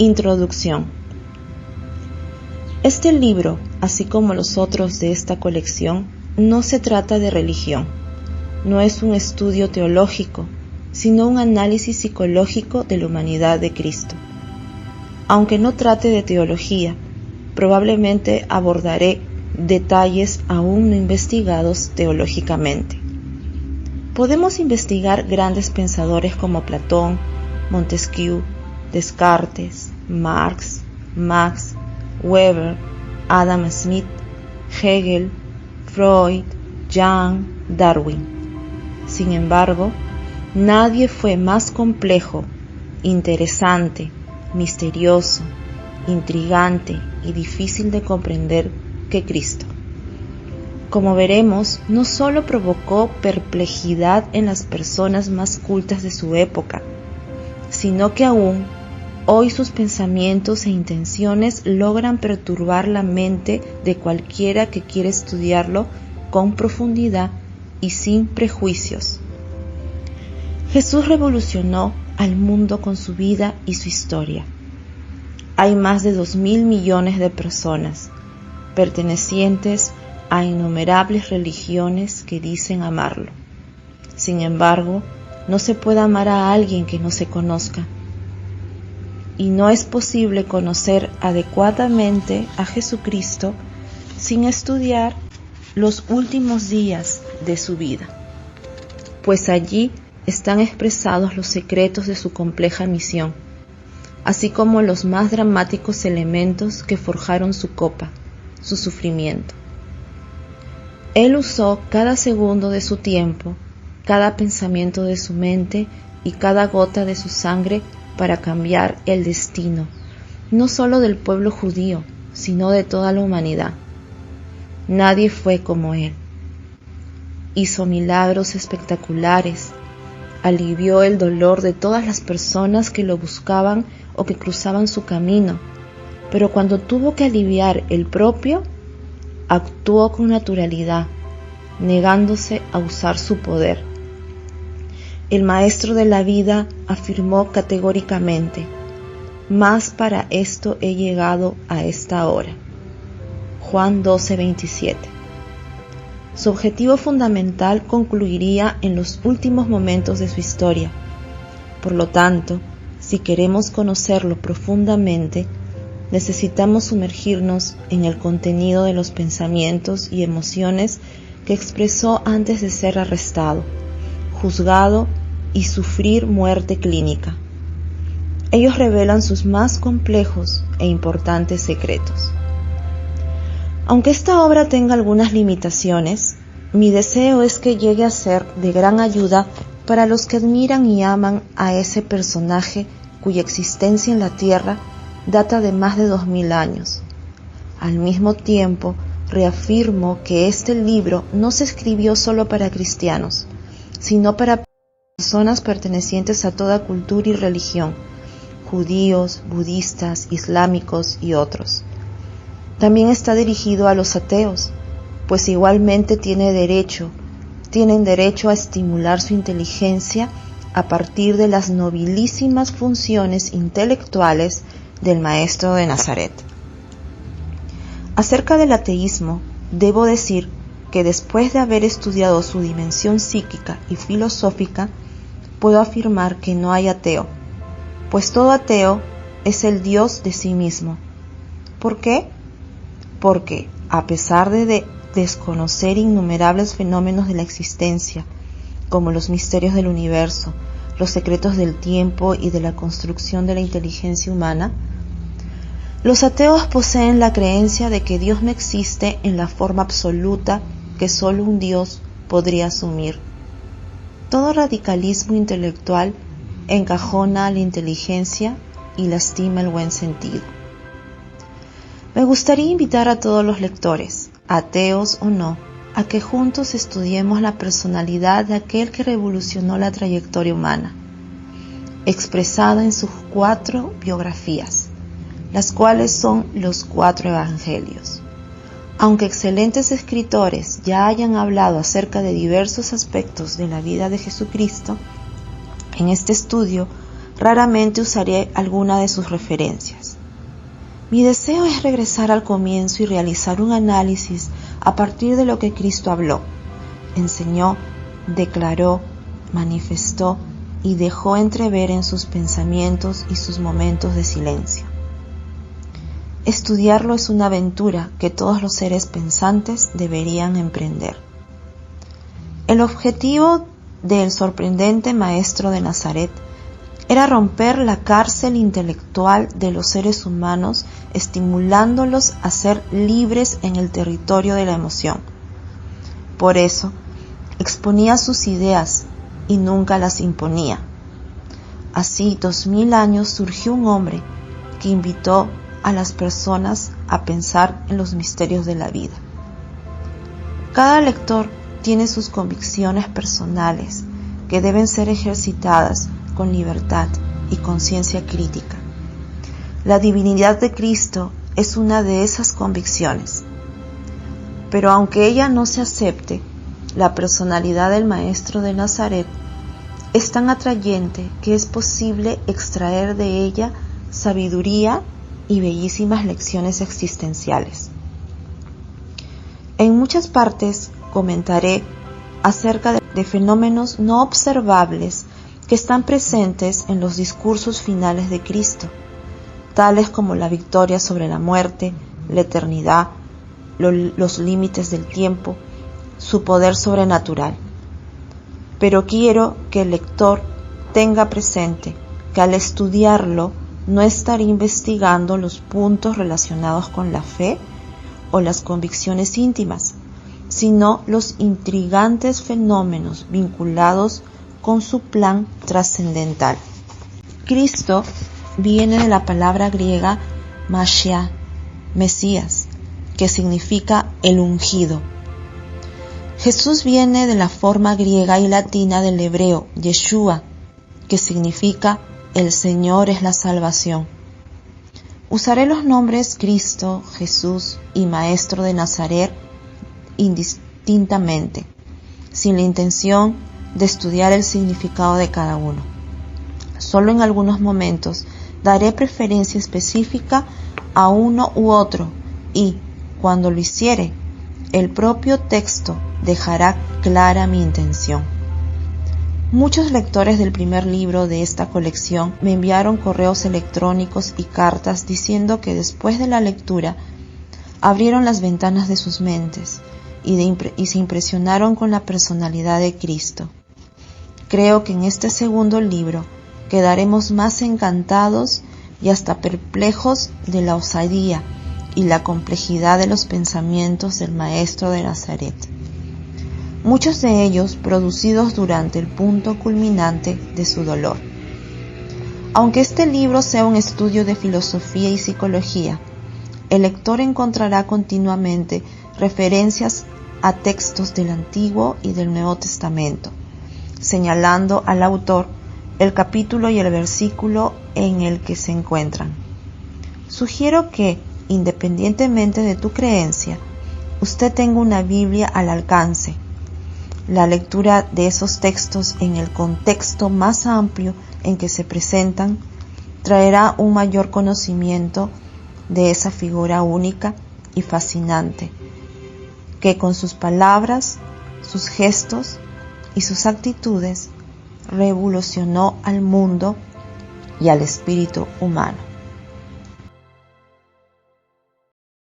Introducción. Este libro, así como los otros de esta colección, no se trata de religión. No es un estudio teológico, sino un análisis psicológico de la humanidad de Cristo. Aunque no trate de teología, probablemente abordaré detalles aún no investigados teológicamente. Podemos investigar grandes pensadores como Platón, Montesquieu, Descartes, Marx, Max, Weber, Adam Smith, Hegel, Freud, Jung, Darwin. Sin embargo, nadie fue más complejo, interesante, misterioso, intrigante y difícil de comprender que Cristo. Como veremos, no solo provocó perplejidad en las personas más cultas de su época, sino que aún hoy sus pensamientos e intenciones logran perturbar la mente de cualquiera que quiera estudiarlo con profundidad y sin prejuicios. Jesús revolucionó al mundo con su vida y su historia. Hay más de 2.000 millones de personas, pertenecientes a innumerables religiones que dicen amarlo. Sin embargo, no se puede amar a alguien que no se conozca. Y no es posible conocer adecuadamente a Jesucristo sin estudiar los últimos días de su vida, pues allí están expresados los secretos de su compleja misión, así como los más dramáticos elementos que forjaron su copa, su sufrimiento. Él usó cada segundo de su tiempo, cada pensamiento de su mente y cada gota de su sangre para cambiar el destino, no solo del pueblo judío, sino de toda la humanidad. Nadie fue como él. Hizo milagros espectaculares, alivió el dolor de todas las personas que lo buscaban o que cruzaban su camino, pero cuando tuvo que aliviar el propio, actuó con naturalidad, negándose a usar su poder. El maestro de la vida afirmó categóricamente: «Más para esto he llegado a esta hora». Juan 12:27. Su objetivo fundamental concluiría en los últimos momentos de su historia. Por lo tanto, si queremos conocerlo profundamente, necesitamos sumergirnos en el contenido de los pensamientos y emociones que expresó antes de ser arrestado, juzgado y sufrir muerte clínica. Ellos revelan sus más complejos e importantes secretos. Aunque esta obra tenga algunas limitaciones, mi deseo es que llegue a ser de gran ayuda para los que admiran y aman a ese personaje cuya existencia en la tierra data de más de 2.000 años. Al mismo tiempo, reafirmo que este libro no se escribió solo para cristianos, sino para personas pertenecientes a toda cultura y religión, judíos, budistas, islámicos y otros. También está dirigido a los ateos, pues igualmente tienen derecho a estimular su inteligencia a partir de las nobilísimas funciones intelectuales del Maestro de Nazaret. Acerca del ateísmo, debo decir que después de haber estudiado su dimensión psíquica y filosófica, puedo afirmar que no hay ateo, pues todo ateo es el Dios de sí mismo. ¿Por qué? Porque, a pesar de desconocer innumerables fenómenos de la existencia, como los misterios del universo, los secretos del tiempo y de la construcción de la inteligencia humana, los ateos poseen la creencia de que Dios no existe en la forma absoluta que solo un Dios podría asumir. Todo radicalismo intelectual encajona a la inteligencia y lastima el buen sentido. Me gustaría invitar a todos los lectores, ateos o no, a que juntos estudiemos la personalidad de aquel que revolucionó la trayectoria humana, expresada en sus 4 biografías, las cuales son los 4 evangelios. Aunque excelentes escritores ya hayan hablado acerca de diversos aspectos de la vida de Jesucristo, en este estudio raramente usaré alguna de sus referencias. Mi deseo es regresar al comienzo y realizar un análisis a partir de lo que Cristo habló, enseñó, declaró, manifestó y dejó entrever en sus pensamientos y sus momentos de silencio. Estudiarlo es una aventura que todos los seres pensantes deberían emprender. El objetivo del sorprendente maestro de Nazaret era romper la cárcel intelectual de los seres humanos, estimulándolos a ser libres en el territorio de la emoción. Por eso, exponía sus ideas y nunca las imponía. Así, 2000 años surgió un hombre que invitó a las personas a pensar en los misterios de la vida. Cada lector tiene sus convicciones personales que deben ser ejercitadas con libertad y conciencia crítica. La divinidad de Cristo es una de esas convicciones. Pero aunque ella no se acepte, la personalidad del Maestro de Nazaret es tan atrayente que es posible extraer de ella sabiduría y bellísimas lecciones existenciales. En muchas partes comentaré acerca de fenómenos no observables que están presentes en los discursos finales de Cristo, tales como la victoria sobre la muerte, la eternidad, los límites del tiempo, su poder sobrenatural. Pero quiero que el lector tenga presente que al estudiarlo no estaré investigando los puntos relacionados con la fe o las convicciones íntimas, sino los intrigantes fenómenos vinculados con su plan trascendental. Cristo viene de la palabra griega Mashiach, Mesías, que significa el ungido. Jesús viene de la forma griega y latina del hebreo Yeshua, que significa el Señor es la salvación. Usaré los nombres Cristo, Jesús y Maestro de Nazaret indistintamente, sin la intención de estudiar el significado de cada uno. Solo en algunos momentos daré preferencia específica a uno u otro y, cuando lo hiciere, el propio texto dejará clara mi intención. Muchos lectores del primer libro de esta colección me enviaron correos electrónicos y cartas diciendo que después de la lectura abrieron las ventanas de sus mentes y se impresionaron con la personalidad de Cristo. Creo que en este segundo libro quedaremos más encantados y hasta perplejos de la osadía y la complejidad de los pensamientos del Maestro de Nazaret. Muchos de ellos producidos durante el punto culminante de su dolor. Aunque este libro sea un estudio de filosofía y psicología, el lector encontrará continuamente referencias a textos del Antiguo y del Nuevo Testamento, señalando al autor el capítulo y el versículo en el que se encuentran. Sugiero que, independientemente de tu creencia, usted tenga una Biblia al alcance. La lectura de esos textos en el contexto más amplio en que se presentan traerá un mayor conocimiento de esa figura única y fascinante, que con sus palabras, sus gestos y sus actitudes revolucionó al mundo y al espíritu humano.